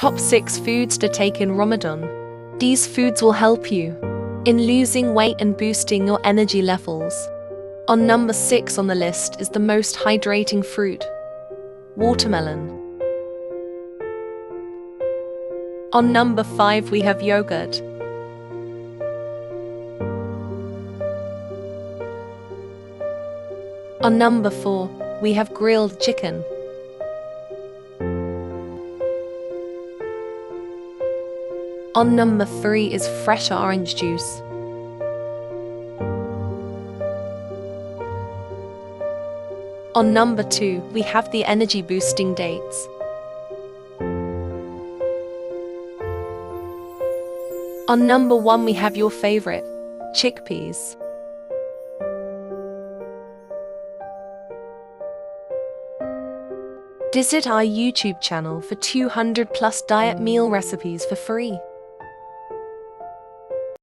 Top 6 foods to take in Ramadan. These foods will help you in losing weight and boosting your energy levels. On number 6 on the list is the most hydrating fruit, watermelon. On number 5 we have yogurt. On number 4 we have grilled chicken. On number 3 is fresh orange juice. On number 2 we have the energy boosting dates. On number 1 we have your favorite, chickpeas. Visit our YouTube channel for 200+ diet meal recipes for free.